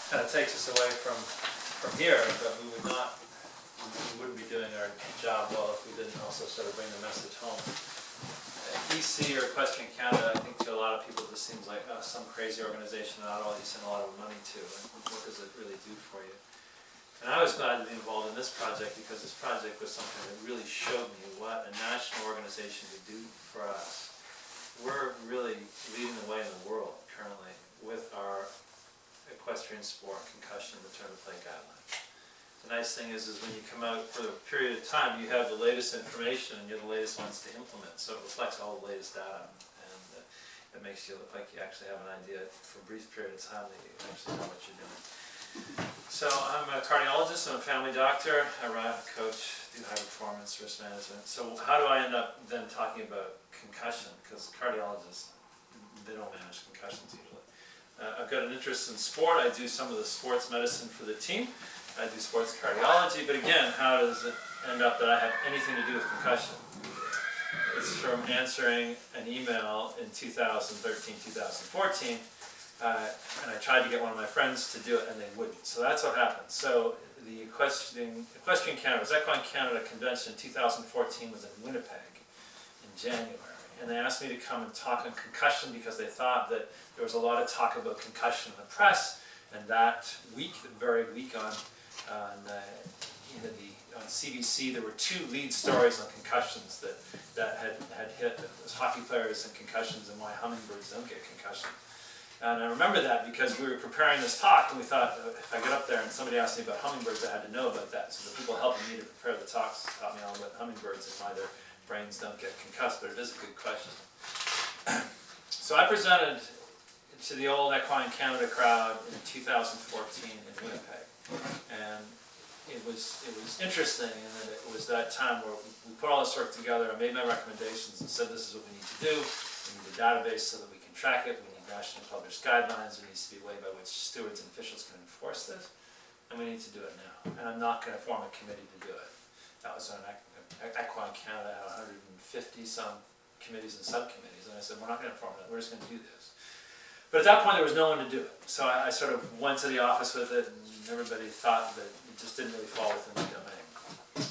kind of takes us away from here, but we wouldn't be doing our job well if we didn't also sort of bring the message home. EC or Equestrian Canada, I think to a lot of people this seems like some crazy organization that you send a lot of money to, and what does it really do for you? And I was glad to be involved in this project because this project was something that really showed me what a national organization could do for us. We're really leading the way in the world currently with our equestrian sport, concussion, return to play guidelines. The nice thing is when you come out for a period of time, you have the latest information and you're the latest ones to implement. So it reflects all the latest data, and it makes you look like you actually have an idea for a brief period of time that you actually know what you're doing. So I'm a cardiologist, I'm a family doctor, I run, coach, do high performance risk management. So how do I end up then talking about concussion? Because cardiologists, they don't manage concussions usually. I've got an interest in sport. I do some of the sports medicine for the team. I do sports cardiology, but again, how does it end up that I have anything to do with concussion? It's from answering an email in 2013, 2014, and I tried to get one of my friends to do it, and they wouldn't. So that's what happened. So the Equestrian Canada, Equine Canada Convention in 2014 was in Winnipeg in January. And they asked me to come and talk on concussion because they thought that there was a lot of talk about concussion in the press. And that week, the very week on CBC, there were two lead stories on concussions that had hit. It was hockey players and concussions and why hummingbirds don't get concussion. And I remember that because we were preparing this talk and we thought if I get up there and somebody asked me about hummingbirds, I had to know about that. So the people helping me to prepare the talks taught me all about hummingbirds and why their brains don't get concussed, but it is a good question. So I presented to the old Equine Canada crowd in 2014 in Winnipeg, and it was interesting in that it was that time where we put all this work together. I made my recommendations and said this is what we need to do. We need a database so that we can track it. We need nationally published guidelines. There needs to be a way by which stewards and officials can enforce this, and we need to do it now. And I'm not going to form a committee to do it. That was on Equine Canada had 150 some committees and subcommittees, and I said we're not going to form it. We're just going to do this. But at that point there was no one to do it. So I sort of went to the office with it, and everybody thought that it just didn't really fall within the domain.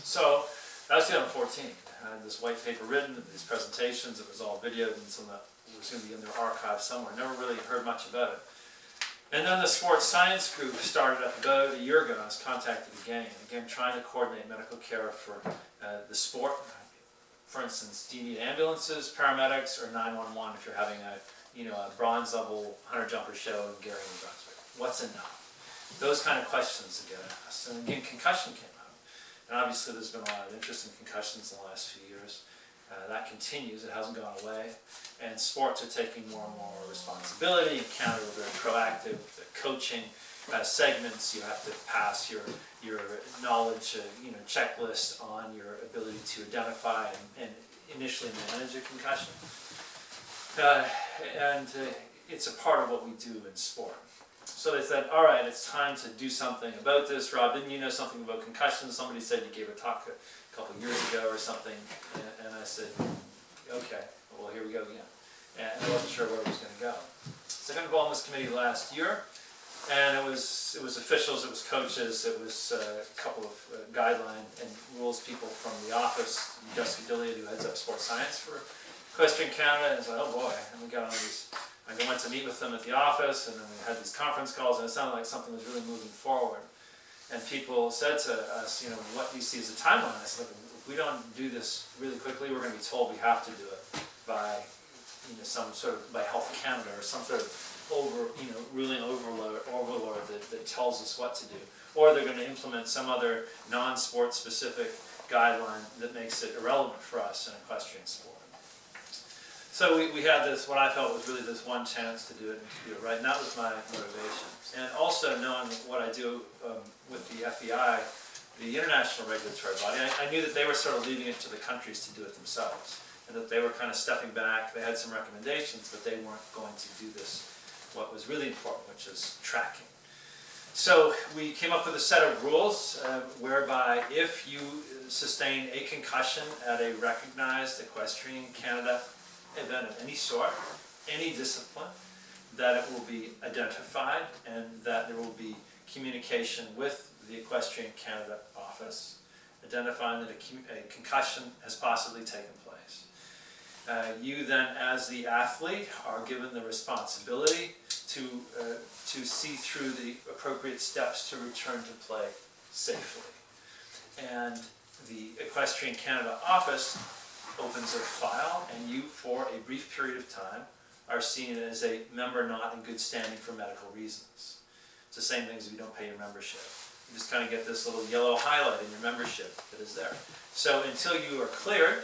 So that was 2014. I had this white paper written, these presentations, it was all videoed, and some of that was going to be in their archive somewhere. Never really heard much about it. And then the sports science group started up about a year ago. I was contacted again trying to coordinate medical care for the sport. For instance, do you need ambulances, paramedics, or 911 if you're having a bronze level 100 jumper show in Gary, New Brunswick? What's enough? Those kind of questions to get asked. And again, concussion came out. And obviously there's been a lot of interest in concussions in the last few years. That continues, it hasn't gone away. And sports are taking more and more responsibility. In Canada, we're very proactive. The coaching segments, you have to pass your knowledge checklist on your ability to identify and initially manage a concussion. It's a part of what we do in sport. So they said, all right, it's time to do something about this. Rob, didn't you know something about concussions? Somebody said you gave a talk a couple of years ago or something. And I said, okay, well, here we go again. And I wasn't sure where it was going to go. So I got involved in this committee last year. And it was officials, it was coaches, it was a couple of guideline and rules people from the office. Jessica Dillard, who heads up sports science for Equestrian Canada, and I was like, oh boy, and we got on these, I went to meet with them at the office, and then we had these conference calls, and it sounded like something was really moving forward. And people said to us, what do you see as a timeline? I said, look, if we don't do this really quickly, we're going to be told we have to do it by, some sort of, by Health Canada or some sort of ruling overlord that tells us what to do. Or they're going to implement some other non-sport specific guideline that makes it irrelevant for us in equestrian sport. So we had this, what I felt was really this one chance to do it and to do it right, and that was my motivation. And also knowing what I do with the FEI, the international regulatory body, I knew that they were sort of leaving it to the countries to do it themselves, and that they were kind of stepping back. They had some recommendations, but they weren't going to do this, what was really important, which is tracking. So we came up with a set of rules whereby if you sustain a concussion at a recognized Equestrian Canada event of any sort, any discipline, that it will be identified and that there will be communication with the Equestrian Canada office, identifying that a concussion has possibly taken place. You then, as the athlete, are given the responsibility to see through the appropriate steps to return to play safely. And the Equestrian Canada office opens a file, and you, for a brief period of time, are seen as a member not in good standing for medical reasons. It's the same thing as if you don't pay your membership. You just kind of get this little yellow highlight in your membership that is there. So until you are cleared,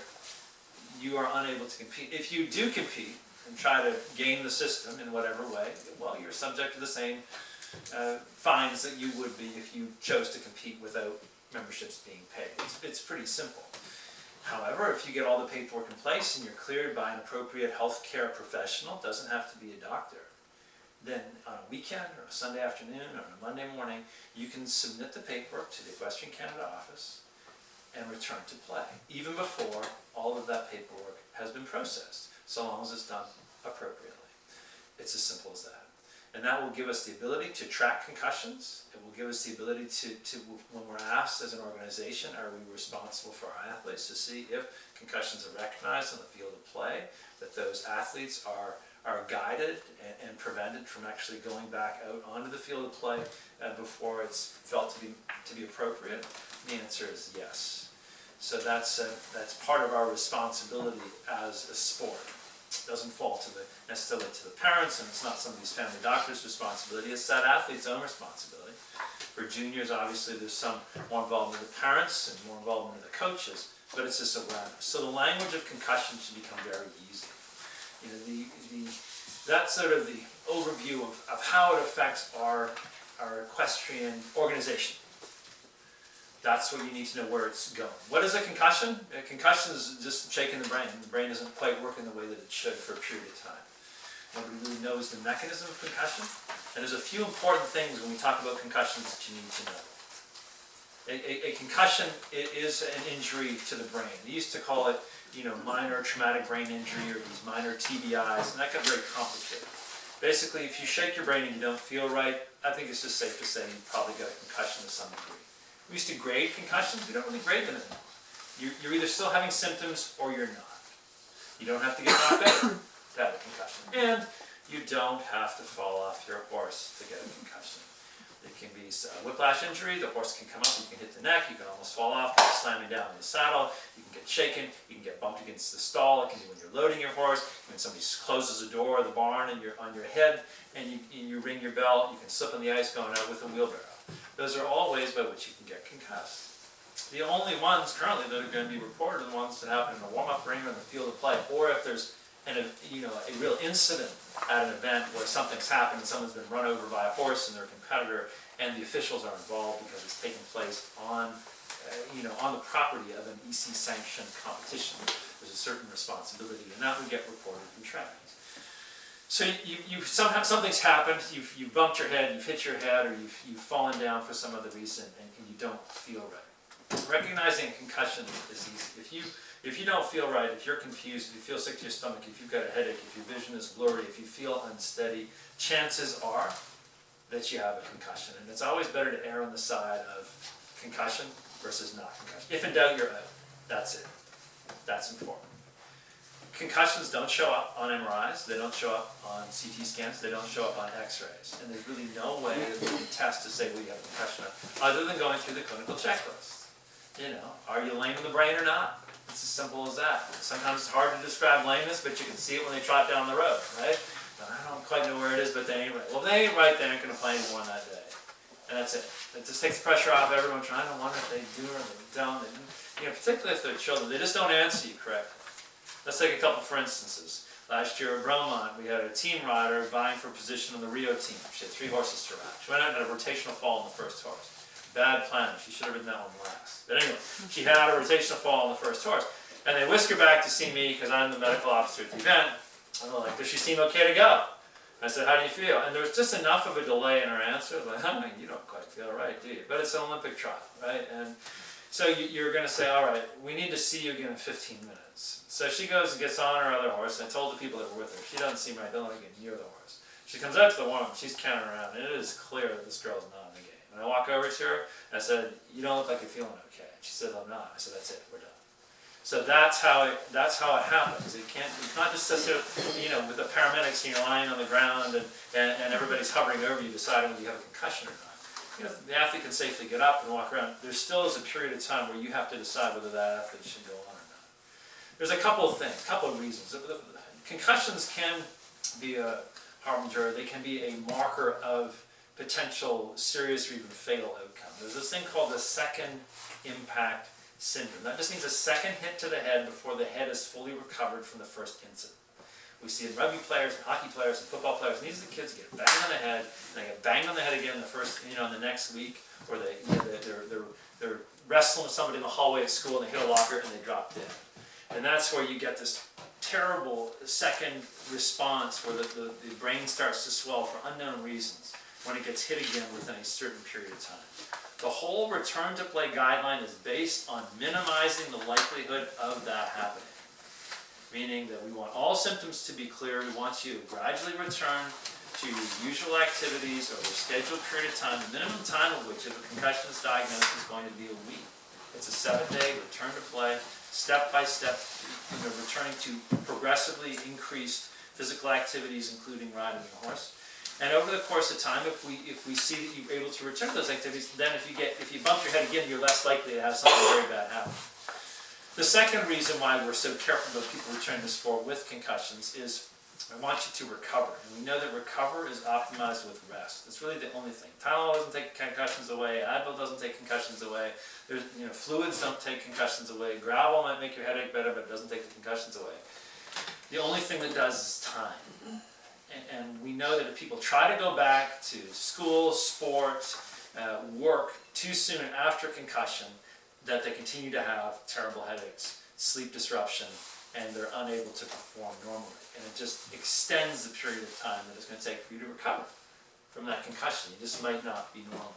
you are unable to compete. If you do compete and try to game the system in whatever way, well, you're subject to the same fines that you would be if you chose to compete without memberships being paid. It's pretty simple. However, if you get all the paperwork in place and you're cleared by an appropriate healthcare professional, it doesn't have to be a doctor, then on a weekend or a Sunday afternoon or on a Monday morning, you can submit the paperwork to the Equestrian Canada office and return to play, even before all of that paperwork has been processed, so long as it's done appropriately. It's as simple as that. And that will give us the ability to track concussions. It will give us the ability to when we're asked as an organization, are we responsible for our athletes, to see if concussions are recognized on the field of play, that those athletes are guided and prevented from actually going back out onto the field of play before it's felt to be appropriate. The answer is yes. So that's part of our responsibility as a sport. It doesn't fall necessarily to the parents, and it's not somebody's family doctor's responsibility. It's that athlete's own responsibility. For juniors, obviously, there's some more involvement of the parents and more involvement of the coaches, but it's this awareness. So the language of concussion should become very easy. You know, that's sort of the overview of how it affects our equestrian organization. That's what you need to know where it's going. What is a concussion? A concussion is just shaking the brain. The brain isn't quite working the way that it should for a period of time. Nobody really knows the mechanism of concussion. And there's a few important things when we talk about concussions that you need to know. A concussion is an injury to the brain. They used to call it, minor traumatic brain injury or these minor TBIs, and that got very complicated. Basically, if you shake your brain and you don't feel right, I think it's just safe to say you probably got a concussion to some degree. We used to grade concussions. We don't really grade them anymore. You're either still having symptoms or you're not. You don't have to get knocked out to have a concussion. And you don't have to fall off your horse to get a concussion. It can be a whiplash injury. The horse can come up, you can hit the neck, you can almost fall off, you can slam you down in the saddle, you can get shaken, you can get bumped against the stall. It can be when you're loading your horse, when somebody closes the door of the barn and you're on your head and you ring your bell, you can slip on the ice going out with a wheelbarrow. Those are all ways by which you can get concussed. The only ones currently that are going to be reported are the ones that happen in a warm-up ring or in the field of play, or if there's a real incident at an event where something's happened and someone's been run over by a horse and their competitor, and the officials are involved because it's taking place on the property of an EC-sanctioned competition. There's a certain responsibility, and that would get reported and tracked. So somehow something's happened, you've bumped your head, you've hit your head, or you've fallen down for some other reason, and you don't feel right. Recognizing a concussion is easy. If you don't feel right, if you're confused, if you feel sick to your stomach, if you've got a headache, if your vision is blurry, if you feel unsteady, chances are that you have a concussion. And it's always better to err on the side of concussion versus not concussion. If in doubt, you're out. That's it. That's important. Concussions don't show up on MRIs, they don't show up on CT scans, they don't show up on X-rays. And there's really no way that we can test to say, well, you have a concussion, other than going through the clinical checklist. Are you lame in the brain or not? It's as simple as that. Sometimes it's hard to describe lameness, but you can see it when they trot down the road, right? I don't quite know where it is, but they ain't right. Well, if they ain't right, they aren't going to play anymore that day. And that's it. It just takes the pressure off everyone trying to wonder if they do or they don't. Particularly if they're children, they just don't answer you correctly. Let's take a couple for instances. Last year at Bromont, we had a team rider vying for position on the Rio team. She had 3 horses to ride. She went out and had a rotational fall on the first horse. Bad planning. She should have ridden that one last. But anyway, she had a rotational fall on the first horse. And they whisk her back to see me because I'm the medical officer at the event. And they're like, does she seem okay to go? I said, how do you feel? And there was just enough of a delay in her answer. Like, you don't quite feel right, do you? But it's an Olympic trial, right? And so you're going to say, all right, we need to see you again in 15 minutes. So she goes and gets on her other horse, and I told the people that were with her, she doesn't seem right, don't let her get near the horse. She comes out to the warm-up, she's counting around, and it is clear that this girl's not in the game. And I walk over to her, and I said, you don't look like you're feeling okay. She said, I'm not. I said, that's it, we're done. So that's how it happens. It's not just with the paramedics, lying on the ground and everybody's hovering over you deciding whether you have a concussion or not. The athlete can safely get up and walk around. There still is a period of time where you have to decide whether that athlete should go on or not. There's a couple of things, a couple of reasons. Concussions can be a harbinger. They can be a marker of potential serious or even fatal outcome. There's this thing called the second impact syndrome. That just means a second hit to the head before the head is fully recovered from the first incident. We see it in rugby players, and hockey players, and football players. And these are the kids who get banged on the head, and they get banged on the head again the next week, or they're wrestling with somebody in the hallway at school, and they hit a locker, and they drop dead. And that's where you get this terrible second response where the brain starts to swell for unknown reasons when it gets hit again within a certain period of time. The whole return to play guideline is based on minimizing the likelihood of that happening. Meaning that we want all symptoms to be clear. We want you to gradually return to your usual activities over a scheduled period of time, the minimum time of which, if a concussion is diagnosed, is going to be a week. It's a 7-day return to play, step by step, returning to progressively increased physical activities, including riding the horse. And over the course of time, if we see that you're able to return to those activities, then if you bump your head again, you're less likely to have something very bad happen. The second reason why we're so careful about people returning to sport with concussions is I want you to recover. And we know that recover is optimized with rest. It's really the only thing. Tylenol doesn't take concussions away. Advil doesn't take concussions away. Fluids don't take concussions away. Gravel might make your headache better, but it doesn't take the concussions away. The only thing that does is time. And we know that if people try to go back to school, sport, work too soon after concussion, that they continue to have terrible headaches, sleep disruption, and they're unable to perform normally. And it just extends the period of time that it's going to take for you to recover from that concussion. You just might not be normal.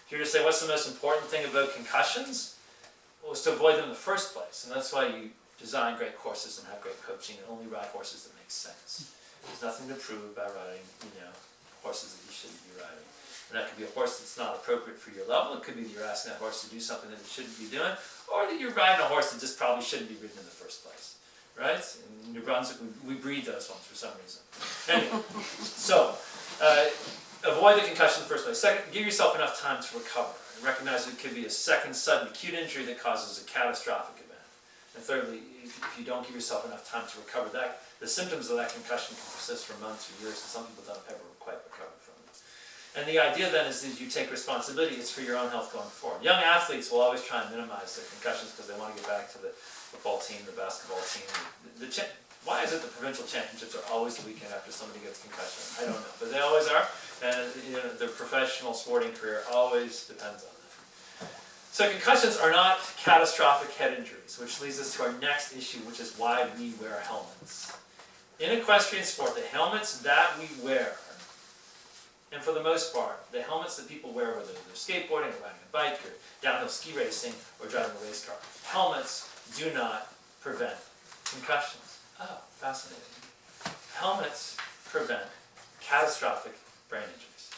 If you're to say, what's the most important thing about concussions? Well, it's to avoid them in the first place. And that's why you design great courses and have great coaching and only ride horses that make sense. There's nothing to prove by riding, horses that you shouldn't be riding. And that could be a horse that's not appropriate for your level. It could be that you're asking that horse to do something that it shouldn't be doing, or that you're riding a horse that just probably shouldn't be ridden in the first place, right? In New Brunswick, we breed those ones for some reason. Anyway, so avoid the concussion in the first place. Second, give yourself enough time to recover. And recognize it could be a second sudden acute injury that causes a catastrophic event. And thirdly, if you don't give yourself enough time to recover, the symptoms of that concussion can persist for months or years, and some people don't ever quite recover from it. And the idea then is that you take responsibility. It's for your own health going forward. Young athletes will always try and minimize their concussions because they want to get back to the football team, the basketball team. Why is it the provincial championships are always the weekend after somebody gets concussion? I don't know, but they always are. And their professional sporting career always depends on that. So concussions are not catastrophic head injuries, which leads us to our next issue, which is why we wear helmets. In equestrian sport, the helmets that we wear, and for the most part, the helmets that people wear, whether they're skateboarding or riding a bike or downhill ski racing or driving a race car, helmets do not prevent concussions. Oh, fascinating. Helmets prevent catastrophic brain injuries.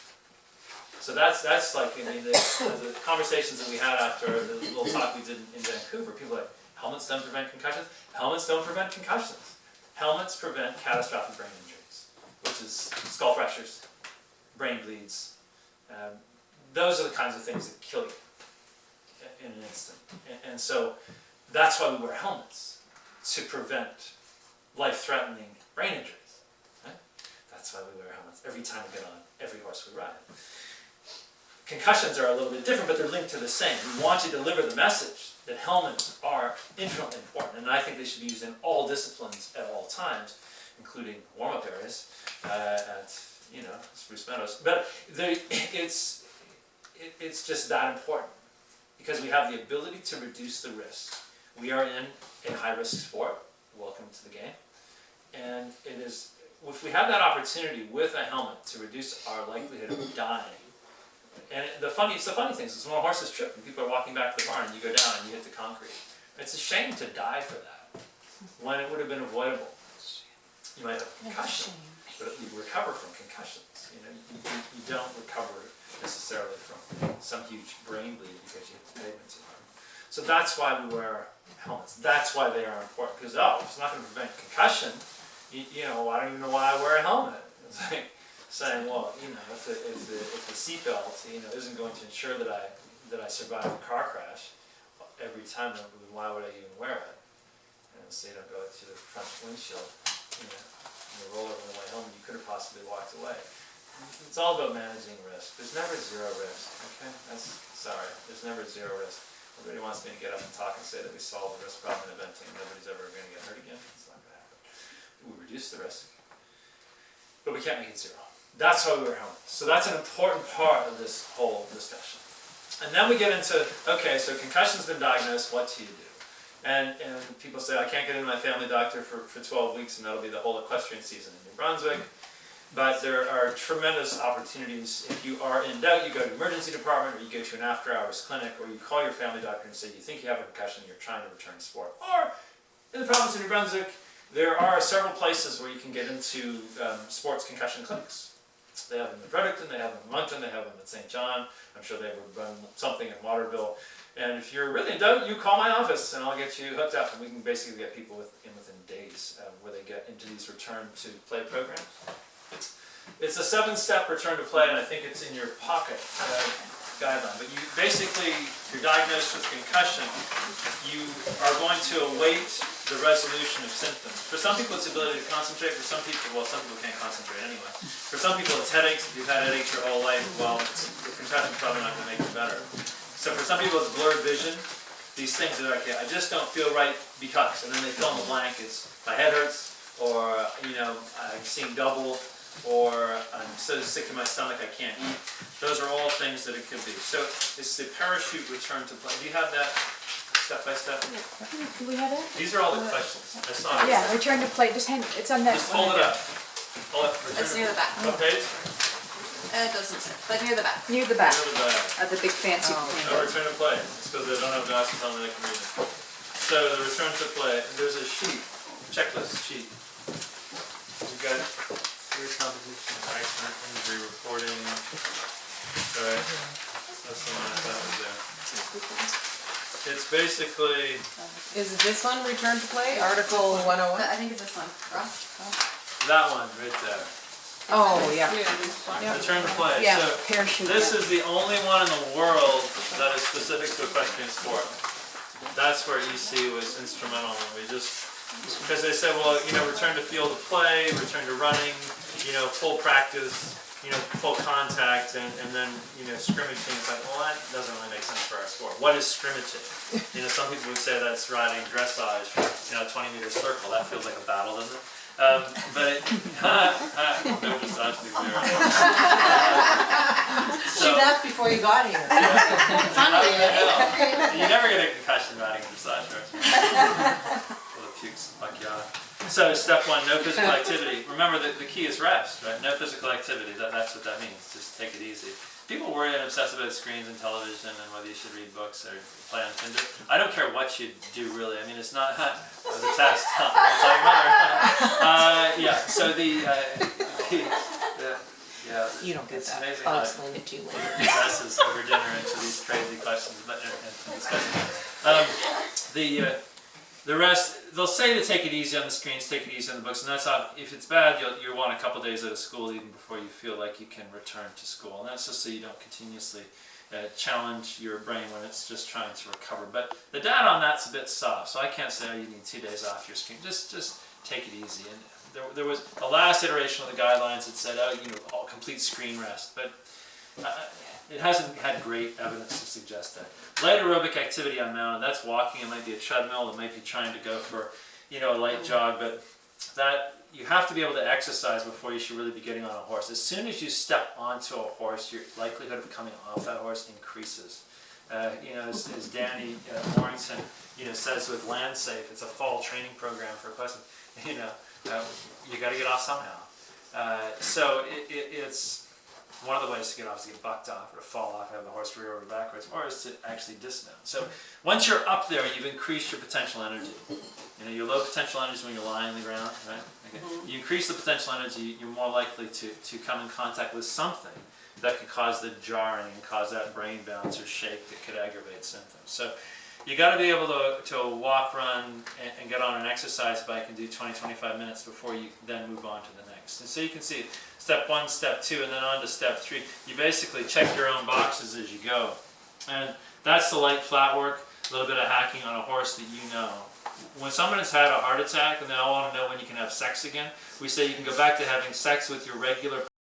So that's like, the conversations that we had after the little talk we did in Vancouver, people are like, helmets don't prevent concussions? Helmets don't prevent concussions. Helmets prevent catastrophic brain injuries, which is skull fractures, brain bleeds. Those are the kinds of things that kill you in an instant. And so that's why we wear helmets, to prevent life-threatening brain injuries. Right? That's why we wear helmets every time we get on every horse we ride. Concussions are a little bit different, but they're linked to the same. We want to deliver the message that helmets are infinitely important, and I think they should be used in all disciplines at all times, including warm-up areas at Spruce Meadows. But it's just that important because we have the ability to reduce the risk. We are in a high-risk sport. Welcome to the game, and it is if we have that opportunity with a helmet to reduce our likelihood of dying. And the funny thing is when horses trip and people are walking back to the barn and you go down and you hit the concrete. It's a shame to die for that when it would have been avoidable. You might have a concussion, but you recover from concussions. You don't recover necessarily from some huge brain bleed because you hit the pavement too hard. So that's why we wear helmets. That's why they are important, because if it's not going to prevent concussion, I don't even know why I wear a helmet. It's like saying, well, if the seatbelt, isn't going to ensure that I survive a car crash every time, then why would I even wear it? And so you don't go to the front windshield, and you roll over the way home, you could have possibly walked away. It's all about managing risk. There's never zero risk, okay? Sorry, there's never zero risk. Everybody wants me to get up and talk and say that we solve the risk problem in eventing and nobody's ever going to get hurt again. It's not going to happen. We reduce the risk, but we can't make it zero. That's why we wear helmets. So that's an important part of this whole discussion. And then we get into, okay, so concussion's been diagnosed, what do you do? And people say, I can't get into my family doctor for 12 weeks and that'll be the whole equestrian season in New Brunswick. But there are tremendous opportunities. If you are in doubt, you go to the emergency department, or you go to an after-hours clinic, or you call your family doctor and say you think you have a concussion and you're trying to return to sport. Or in the province of New Brunswick, there are several places where you can get into sports concussion clinics. They have them in Fredericton, they have them in Moncton, they have them in St. John. I'm sure they would run something in Waterville. And if you're really in doubt, you call my office and I'll get you hooked up. And we can basically get people within days where they get into these return to play programs. It's a 7-step return to play, and I think it's in your pocket guideline. But you basically, if you're diagnosed with concussion, you are going to await the resolution of symptoms. For some people, it's the ability to concentrate. For some people, some people can't concentrate anyway. For some people, it's headaches. If you've had headaches your whole life, well, the concussion is probably not going to make it better. So for some people, it's blurred vision. These things are okay, I just don't feel right because, and then they fill in the blank. It's my head hurts, or I'm seeing double, or I'm so sick to my stomach I can't eat. Those are all things that it could be. So it's the parachute return to play. Do you have that step by step? Do we have that? These are all the questions. I saw it. Yeah, return to play. Just it's on that. Just hold it up. Hold it. It's near the back. What page? It doesn't say, but near the back. Near the back Near the back. of the big fancy No, return to play. It's because they don't have glasses on that they can read it. So the return to play, there's a sheet, checklist sheet. You've got serious composition, accident, injury reporting. Sorry, that's the one I thought was there. It's basically, Is it this one, return to play, Article 101? I think it's this one. Ross? that one right there. Oh, yeah. Return to play. Yeah, So parachute. this is the only one in the world that is specific to equestrian sport. That's where EC was instrumental when we because they said, well, return to field of play, return to running, full practice, full contact, and then, scrimmaging. It's like, well, that doesn't really make sense for our sport. What is scrimmaging? Some people would say that's riding dressage, 20-meter circle. That feels like a battle, doesn't it? But no dressage to clear. She left before you got here. Finally, You never get a concussion riding a dressage horse. Well, the pukes macchiato. So step one, no physical activity. Remember that the key is rest, right? No physical activity. That's what that means. Just take it easy. People worry and obsess about screens and television and whether you should read books or play on Tinder. I don't care what you do, really. I mean, it's not the test. I'll tell your mother. Yeah. So You don't get it's that. amazing I'll how explain it to you later. progresses over dinner into these crazy questions and discussions. The rest, they'll say to take it easy on the screens, take it easy on the books, and that's how, if it's bad, you'll want a couple days out of school even before you feel like you can return to school. And that's just so you don't continuously challenge your brain when it's just trying to recover. But the data on that's a bit soft, so I can't say, oh, you need 2 days off your screen. Just take it easy. And there was the last iteration of the guidelines that said, oh, all complete screen rest, but it hasn't had great evidence to suggest that. Light aerobic activity on mountain, that's walking, it might be a treadmill, it might be trying to go for, a light jog, but that you have to be able to exercise before you should really be getting on a horse. As soon as you step onto a horse, your likelihood of coming off that horse increases. As Danny Morrington, says with Land Safe, it's a fall training program for equestrians. You got to get off somehow. So it's one of the ways to get off is to get bucked off or to fall off, have the horse rear over backwards, or is to actually dismount. So once you're up there, you've increased your potential energy. You know, your low potential energy is when you're lying on the ground, right? Okay. You increase the potential energy, you're more likely to come in contact with something that could cause the jarring and cause that brain bounce or shake that could aggravate symptoms. So you got to be able to walk, run, and get on an exercise bike and do 20-25 minutes before you then move on to the next. And so you can see step 1, step 2, and then on to step 3. You basically check your own boxes as you go. And that's the light flat work, a little bit of hacking on a horse that you know. When someone has had a heart attack and they all want to know when you can have sex again, we say you can go back to having sex with your regular